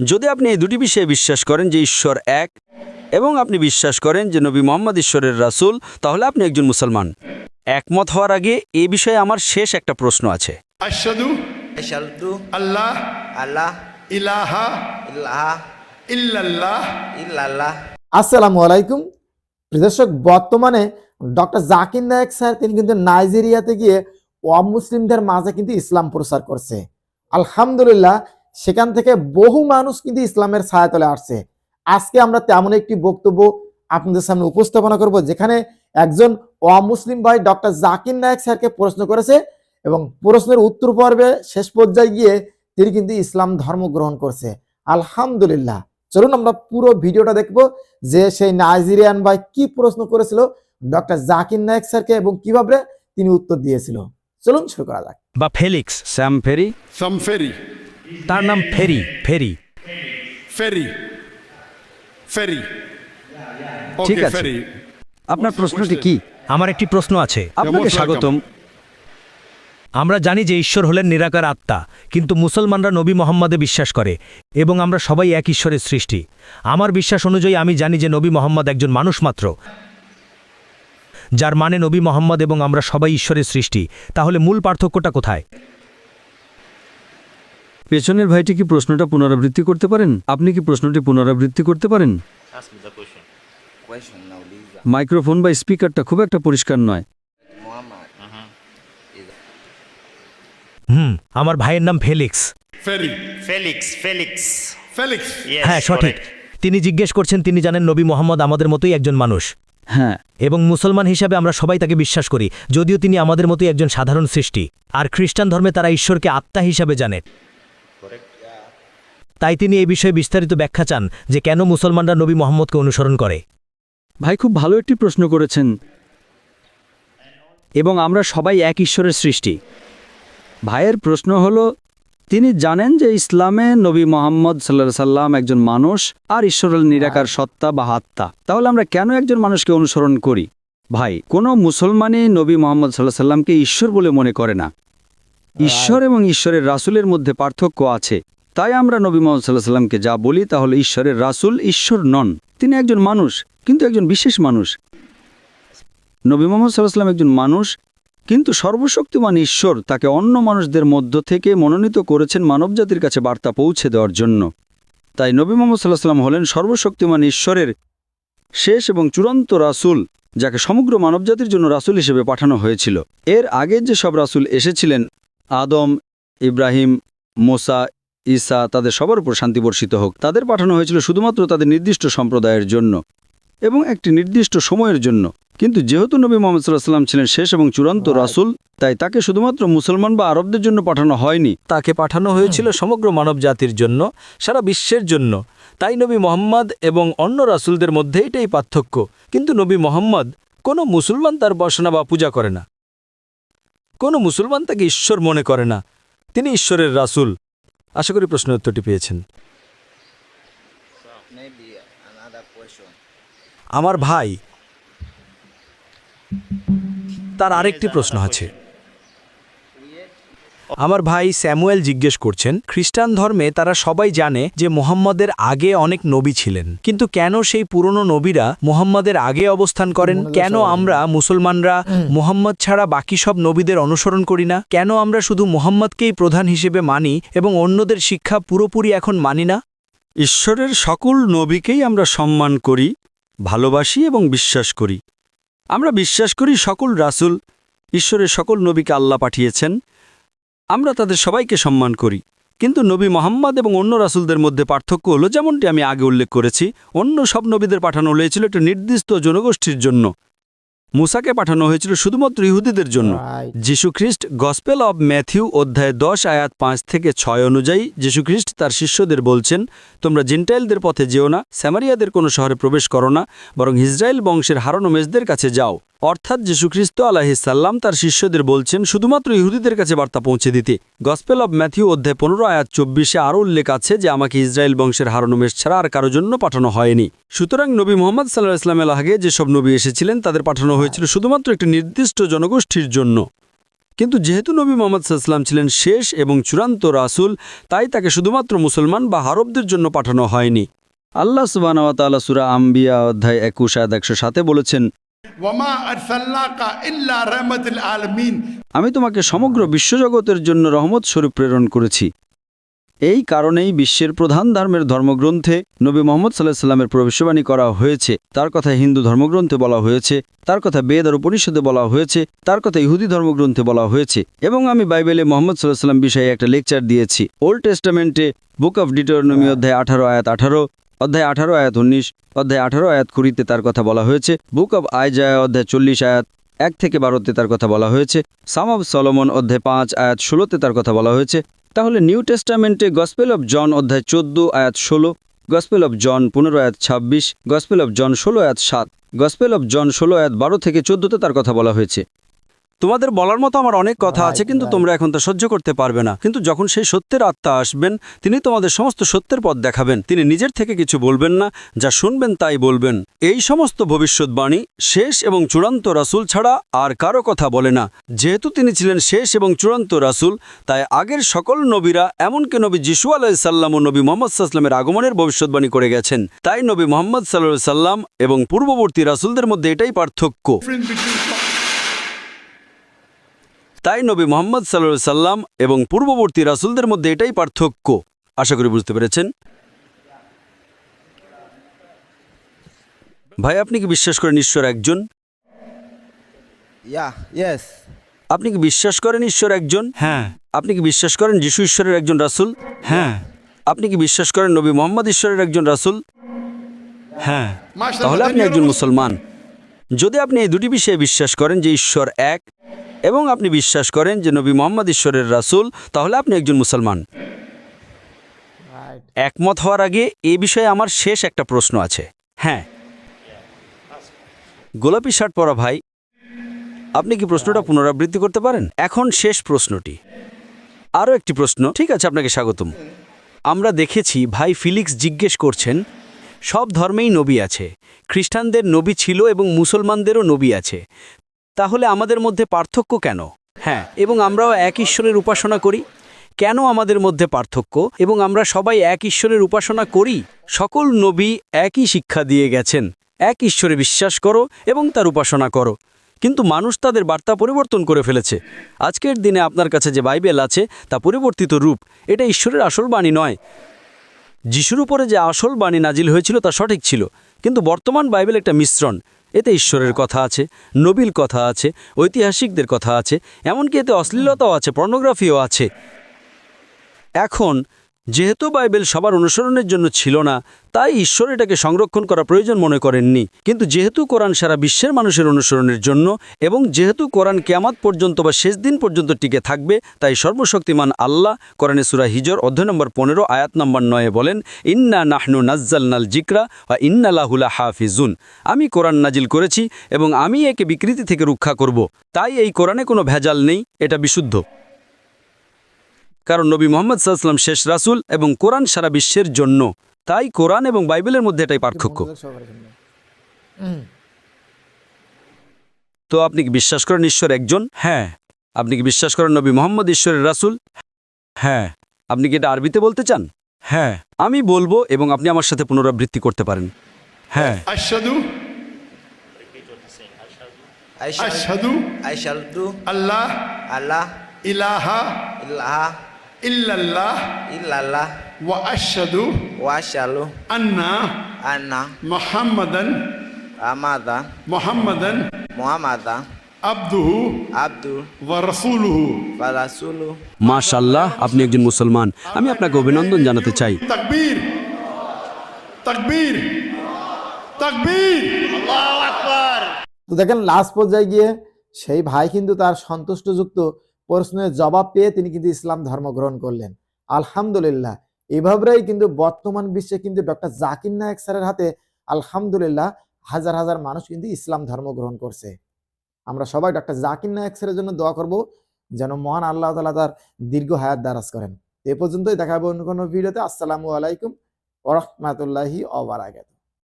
যদি আপনি এই দুটি বিষয়ে বিশ্বাস করেন যে ঈশ্বর এক এবং আপনি বিশ্বাস করেন যে নবী মুহাম্মদ ঈশ্বরের রাসূল, তাহলে আপনি একজন মুসলমান। একমত হওয়ার আগে এই বিষয়ে আমার শেষ একটা প্রশ্ন আছে। আশহাদু আশহাদু আল্লাহ আল্লাহ ইলাহা ইলাহা ইল্লাল্লাহ ইল্লাল্লাহ। আসসালামু আলাইকুম প্রিয় দর্শক, বর্তমানে ডক্টর জাকির নায়েক স্যার তিনি কিন্তু নাইজেরিয়াতে গিয়ে অমুসলিমদের মাঝে কিন্তু ইসলাম প্রচার করছে। আলহামদুলিল্লাহ, সেখান থেকে বহু মানুষ কিন্তু ইসলামের ছায়াতলে আসছে। আজকে আমরা তেমন একটি বক্তব্য আপনাদের সামনে উপস্থাপনা করব, যেখানে একজন অমুসলিম ভাই ডক্টর জাকির নায়েক স্যারকে প্রশ্ন করেছে এবং প্রশ্নের উত্তর পর্বে শেষ পর্যায়ে গিয়ে তিনি কিন্তু ইসলাম ধর্ম গ্রহণ করছে। আলহামদুলিল্লাহ, চলুন আমরা পুরো ভিডিওটা দেখবো যে সেই নাইজেরিয়ান ভাই কি প্রশ্ন করেছিল ডক্টর জাকির নায়েক স্যারকে এবং কিভাবে তিনি উত্তর দিয়েছিল। চলুন শুরু করা যাক। বা ফেলিক্স স্যাম ফেরি, সামফেরি তার নাম ফেরি। ফেরি ফেরি ফেরি ঠিক ওকে আছে। ফেরি আপনার প্রশ্নটি কি? আমার একটি প্রশ্ন আছে। আপনাকে most স্বাগতম। আমরা জানি যে ঈশ্বর হলেন নিরাকার আত্মা, কিন্তু মুসলমানরা নবী মোহাম্মদে বিশ্বাস করে এবং আমরা সবাই এক ঈশ্বরের সৃষ্টি। আমার বিশ্বাস অনুযায়ী আমি জানি যে নবী মোহাম্মদ একজন মানুষ মাত্র, যার মানে নবী মোহাম্মদ এবং আমরা সবাই ঈশ্বরের সৃষ্টি। তাহলে মূল পার্থক্যটা কোথায়? পেছনের ভাইটি কি প্রশ্নটা পুনরাবৃত্তি করতে পারেন? আপনি কি প্রশ্নটি পুনরাবৃত্তি করতে পারেন? Question now, Lisa. মাইক্রোফোন বা স্পিকারটা খুব একটা পরিষ্কার নয়। Muhammad. আমার ভাইয়ের নাম ফেলিক্স। ফেরি Felix. Felix Yes. হ্যাঁ, সঠিক। correct. তিনি জিজ্ঞেস করছেন, তিনি জানেন নবী মোহাম্মদ আমাদের মতোই একজন মানুষ হ্যাঁ, এবং মুসলমান হিসাবে আমরা সবাই তাকে বিশ্বাস করি, যদিও তিনি আমাদের মতোই একজন সাধারণ সৃষ্টি। আর খ্রিস্টান ধর্মে তারা ঈশ্বরকে আত্মা হিসাবে জানে। তাই তিনি এই বিষয়ে বিস্তারিত ব্যাখ্যা চান যে কেন মুসলমানরা নবী মোহাম্মদকে অনুসরণ করে। ভাই খুব ভালো একটি প্রশ্ন করেছেন। এবং আমরা সবাই এক ঈশ্বরের সৃষ্টি। ভাইয়ের প্রশ্ন হলো, তিনি জানেন যে ইসলামে নবী মুহাম্মদ সাল্লাল্লাহু সাল্লাম একজন মানুষ আর ঈশ্বরের নিরাকার সত্তা বা আত্মা। তাহলে আমরা কেন একজন মানুষকে অনুসরণ করি? ভাই, কোনো মুসলমানই নবী মুহাম্মদ সাল্লাল্লাহু সাল্লামকে ঈশ্বর বলে মনে করে না। ঈশ্বর এবং ঈশ্বরের রাসূলের মধ্যে পার্থক্য আছে। তাই আমরা নবী মুহাম্মদ সাল্লাল্লাহু সাল্লামকে যা বলি তা হলো ঈশ্বরের রাসূল ঈশ্বর নন। তিনি একজন মানুষ, কিন্তু একজন বিশেষ মানুষ। নবী মুহাম্মদ সাল্লাল্লাহু সাল্লাম একজন মানুষ, কিন্তু সর্বশক্তিমান ঈশ্বর তাকে অন্য মানুষদের মধ্য থেকে মনোনীত করেছেন মানবজাতির কাছে বার্তা পৌঁছে দেওয়ার জন্য। তাই নবী মুহাম্মদ সাল্লাল্লাহু আলাইহি ওয়াসাল্লাম হলেন সর্বশক্তিমান ঈশ্বরের শেষ এবং চূড়ান্ত রাসূল, যাকে সমগ্র মানবজাতির জন্য রাসূল হিসেবে পাঠানো হয়েছিল। এর আগে যে সব রাসূল এসেছিলেন, আদম, ইব্রাহিম, মোসা, ঈসা, তাদের সবার উপর শান্তি বর্ষিত হোক, তাদের পাঠানো হয়েছিল শুধুমাত্র তাদের নির্দিষ্ট সম্প্রদায়ের জন্য এবং একটি নির্দিষ্ট সময়ের জন্য। কিন্তু যেহেতু নবী মুহাম্মদ সাল্লাল্লাহু আলাইহি ওয়াসাল্লাম ছিলেন শেষ এবং চূড়ান্ত রাসূল, তাই তাকে শুধুমাত্র মুসলমান বা আরবদের জন্য পাঠানো হয়নি। তাকে পাঠানো হয়েছিল সমগ্র মানব জাতির জন্য, সারা বিশ্বের জন্য। তাই নবী মোহাম্মদ এবং অন্য রাসূলদের মধ্যে এটাই পার্থক্য। কিন্তু নবী মোহাম্মদ কোনো মুসলমান তার উপাসনা বা পূজা করে না। কোনো মুসলমান তাকে ঈশ্বর মনে করে না। তিনি ঈশ্বরের রাসূল। আশা করি প্রশ্নের উত্তরটি পেয়েছেন। Maybe another question. আমার ভাই, তার আরেকটি প্রশ্ন আছে। আমার ভাই স্যামুয়েল জিজ্ঞেস করছেন, খ্রিস্টান ধর্মে তারা সবাই জানে যে মুহাম্মদের আগে অনেক নবী ছিলেন, কিন্তু কেন সেই পুরনো নবীরা মুহাম্মদের আগে অবস্থান করেন? কেন আমরা মুসলমানরা মুহাম্মদ ছাড়া বাকি সব নবীদের অনুসরণ করি না? কেন আমরা শুধু মুহাম্মদকেই প্রধান হিসেবে মানি এবং অন্যদের শিক্ষা পুরোপুরি এখন মানি না? ঈশ্বরের সকল নবীকেই আমরা সম্মান করি, ভালোবাসি এবং বিশ্বাস করি। আমরা বিশ্বাস করি সকল রাসূল, ঈশ্বরের সকল নবীকে আল্লাহ পাঠিয়েছেন। আমরা তাদের সবাইকে সম্মান করি। কিন্তু নবী মুহাম্মদ এবং অন্য রাসূলদের মধ্যে পার্থক্য হলো, যেমনটি আমি আগে উল্লেখ করেছি, অন্য সব নবীদের পাঠানো হয়েছিল একটা নির্দিষ্ট জনগোষ্ঠীর জন্য। মুসাকে পাঠানো হয়েছিল শুধুমাত্র ইহুদিদের জন্য। Right. যীশুখ্রিস্ট গসপেল অব ম্যাথিউ অধ্যায় 10 আয়াত 5 থেকে 6 অনুযায়ী যীশুখ্রিস্ট তার শিষ্যদের বলছেন, তোমরা জিন্টাইলদের পথে যেও না, স্যামারিয়াদের কোনো শহরে প্রবেশ করো না, বরং ইসরায়েল বংশের হারানো মেজদের কাছে যাও। অর্থাৎ যীশুখ্রিস্ট আলাইহিস সালাম তার শিষ্যদের বলছেন শুধুমাত্র ইহুদিদের কাছে বার্তা পৌঁছে দিতে। গসপেল অব ম্যাথিউ অধ্যায় 15 আয়াত 24 আরও উল্লেখ আছে যে আমাকে ইসরায়েল বংশের হারানো মেজ ছাড়া আর কারো জন্য পাঠানো হয়নি। সুতরাং নবী মুহাম্মদ সাল্লাল্লাহু আলাইহি ওয়াসাল্লামের আগে যেসব নবী এসেছিলেন তাদের পাঠানো হয়েছিল শুধুমাত্র একটি নির্দিষ্ট জনগোষ্ঠীর জন্য। কিন্তু যেহেতু নবী মোহাম্মদ সাল্লাল্লাহু ছিলেন শেষ এবং চূড়ান্ত রাসূল, তাই তাকে শুধুমাত্র মুসলমান বা আরবদের জন্য পাঠানো হয়নি। আল্লাহ সুবহানাহু ওয়া তাআলা সূরা আম্বিয়া অধ্যায় 21 আয়াত 107 বলেছেন, ওয়ামা আরসালনাকা ইল্লা রাহমাতাল আলামিন। আমি তোমাকে সমগ্র বিশ্বজগতের জন্য রহমত স্বরূপ প্রেরণ করেছি। এই কারণেই বিশ্বের প্রধান ধর্মের ধর্মগ্রন্থে নবী মোহাম্মদ সাল্লাল্লাহু আলাইহি ওয়াসাল্লামের ভবিষ্যবাণী করা হয়েছে, তার কথা হিন্দু ধর্মগ্রন্থে বলা হয়েছে, তার কথা বেদ আর উপনিষদে বলা হয়েছে, তার কথা ইহুদি ধর্মগ্রন্থে বলা হয়েছে। এবং আমি বাইবেলে মোহাম্মদ সাল্লাল্লাহু আলাইহি ওয়াসাল্লাম বিষয়ে একটা লেকচার দিয়েছি। ওল্ড টেস্টামেন্টে বুক অফ ডিটোরনমি অধ্যায় 18 আয়াত 18, অধ্যায় 18 আয়াত 19, অধ্যায় 18 আয়াত 20তে তার কথা বলা হয়েছে। বুক অব আইজায়া অধ্যায় 40 আয়াত 1 থেকে 12তে তার কথা বলা হয়েছে। সাম অব সলোমন অধ্যায় 5 আয়াত 16তে তার কথা বলা হয়েছে। তাহলে নিউ টেস্টামেন্টে গসপেল অব জন অধ্যায় 14 আয়াত 16, গসপেল অব জন 15 আয়াত 26, গসপেল অব জন 16 আয়াত 7, গসপেল অব জন 16 আয়াত 12 থেকে 14তে তার কথা বলা হয়েছে। তোমাদের বলার মতো আমার অনেক কথা আছে, কিন্তু তোমরা এখন তা সহ্য করতে পারবে না। কিন্তু যখন সেই সত্যের আত্মা আসবেন, তিনি তোমাদের সমস্ত সত্যের পথ দেখাবেন। তিনি নিজের থেকে কিছু বলবেন না, যা শুনবেন তাই বলবেন। এই সমস্ত ভবিষ্যৎবাণী শেষ এবং চূড়ান্ত রাসূল ছাড়া আর কারো কথা বলে না। যেহেতু তিনি ছিলেন শেষ এবং চূড়ান্ত রাসূল, তাই আগের সকল নবীরা, এমনকি নবী যিশু আলাইহিস সালাম ও নবী মুহাম্মদ সাল্লাল্লাহু আলাইহি ওয়াসাল্লামের আগমনের ভবিষ্যৎবাণী করে গেছেন। তাই নবী মুহাম্মদ সাল্লাল্লাহু আলাইহি ওয়াসাল্লাম এবং পূর্ববর্তী রাসূলদের মধ্যে এটাই পার্থক্য। তাই নবী মুহাম্মদ সাল্লাল্লাহু আলাইহি ওয়াসাল্লাম এবং পূর্ববর্তী রাসূলদের মধ্যে এটাই পার্থক্য। আশা করি বুঝতে পেরেছেন। ভাই, আপনি কি বিশ্বাস করেন ঈশ্বর একজন? Yeah, yes. আপনি কি বিশ্বাস করেন ঈশ্বর একজন? হ্যাঁ। আপনি কি বিশ্বাস করেন যিশু ঈশ্বরের একজন রাসূল? হ্যাঁ। আপনি কি বিশ্বাস করেন নবী মুহাম্মদ ঈশ্বরের একজন রাসূল? হ্যাঁ। তাহলে আপনি একজন মুসলমান। যদি আপনি এই দুটি বিষয়ে বিশ্বাস করেন যে ঈশ্বর এক, এবং আপনি বিশ্বাস করেন যে নবী মুহাম্মদ ঈশ্বরের রাসূল, তাহলে আপনি একজন মুসলমান। একমত হওয়ার আগে এই বিষয়ে আমার শেষ একটা প্রশ্ন আছে। হ্যাঁ, গোলাপি শার্ট পরা ভাই, আপনি কি প্রশ্নটা পুনরাবৃত্তি করতে পারেন? এখন শেষ প্রশ্নটি। আরও একটি প্রশ্ন। ঠিক আছে, আপনাকে স্বাগতম। আমরা দেখেছি ভাই ফিলিক্স জিজ্ঞেস করছেন, সব ধর্মেই নবী আছে, খ্রিস্টানদের নবী ছিল এবং মুসলমানদেরও নবী আছে, তাহলে আমাদের মধ্যে পার্থক্য কেন? হ্যাঁ, এবং আমরাও এক ঈশ্বরের উপাসনা করি। কেন আমাদের মধ্যে পার্থক্য? এবং আমরা সবাই এক ঈশ্বরের উপাসনা করি। সকল নবী একই শিক্ষা দিয়ে গেছেন, এক ঈশ্বরে বিশ্বাস করো এবং তার উপাসনা করো। কিন্তু মানুষ তাদের বার্তা পরিবর্তন করে ফেলেছে। আজকের দিনে আপনার কাছে যে বাইবেল আছে তা পরিবর্তিত রূপ। এটা ঈশ্বরের আসল বাণী নয়। যিশুর উপরে যে আসল বাণী নাজিল হয়েছিল তা সঠিক ছিল, কিন্তু বর্তমান বাইবেল একটা মিশ্রণ। এতে ঈশ্বরের কথা আছে, নবীর কথা আছে, ঐতিহাসিকদের কথা আছে, এমনকি এতে অশ্লীলতাও আছে, পর্নোগ্রাফিও আছে। এখন যেহেতু বাইবেল সবার অনুসরণের জন্য ছিল না, তাই ঈশ্বর এটাকে সংরক্ষণ করা প্রয়োজন মনে করেননি। কিন্তু যেহেতু কোরআন সারা বিশ্বের মানুষের অনুসরণের জন্য, এবং যেহেতু কোরআন কিয়ামত পর্যন্ত বা শেষ দিন পর্যন্ত টিকে থাকবে, তাই সর্বশক্তিমান আল্লাহ কোরআনে সূরা হিজর অধ্যায় নম্বর 15 আয়াত নম্বর 9 বলেন, ইন্না নাহনু নাজ্জালনাল যিকরা ওয়া ইন্না লাহু লাহাফিজুন। আমি কোরআন নাজিল করেছি এবং আমি একে বিকৃতি থেকে রক্ষা করব। তাই এই কোরআনে কোনো ভেজাল নেই, এটা বিশুদ্ধ। কারণ নবী মুহাম্মদ সাল্লাল্লাহু আলাইহি ওয়াসাল্লাম শেষ রাসূল এবং কোরআন সারা বিশ্বের জন্য। তাই কোরআন এবং বাইবেলের মধ্যে এটাই পার্থক্য। তো আপনি কি বিশ্বাস করেন ঈশ্বর একজন? হ্যাঁ। আপনি কি বিশ্বাস করেন নবী মুহাম্মদ ঈশ্বরের রাসূল? হ্যাঁ। আপনি কি এটা আরবিতে বলতে চান? হ্যাঁ। আমি বলবো এবং আপনি আমার সাথে পুনরাবৃত্তি করতে পারেন। হ্যাঁ। আশহাদু আশহাদু Asyhadu আল্লাহ Allah ইলাহা ilaha ইল্লাল্লাহ illallah ওয়া আশহাদু wa asyhadu আন্না anna মুহাম্মাদান Muhammadan আবদুহু abdu ওয়া রাসূলুহু। wa rasuluhu। মাশাআল্লাহ, আপনি একজন মুসলমান। আমি আপনাকে অভিনন্দন জানাতে চাই। তাকবীর তাকবীর তাকবীর। তো দেখেন লাস্ট পর্যায়ে গিয়ে সেই ভাই কিন্তু তার সন্তুষ্টযুক্ত প্রশ্নের জবাব পেয়ে তিনি কিন্তু ইসলাম ধর্ম গ্রহণ করলেন। আলহামদুলিল্লাহ, এভাবেই কিন্তু বর্তমান বিশ্বে কিন্তু ডক্টর জাকির নায়েক স্যারের হাতে আলহামদুলিল্লাহ হাজার হাজার মানুষ কিন্তু ইসলাম ধর্ম গ্রহণ করছে। আমরা সবাই ডক্টর জাকির নায়েক স্যারের জন্য দোয়া করব যেন মহান আল্লাহ তাআলা তার দীর্ঘ হায়াত দারাজ করেন। এ পর্যন্তই দেখা হবে অন্য কোনো ভিডিওতে। আসসালামু আলাইকুম ওয়া রাহমাতুল্লাহি ওয়া বারাকাতুহু।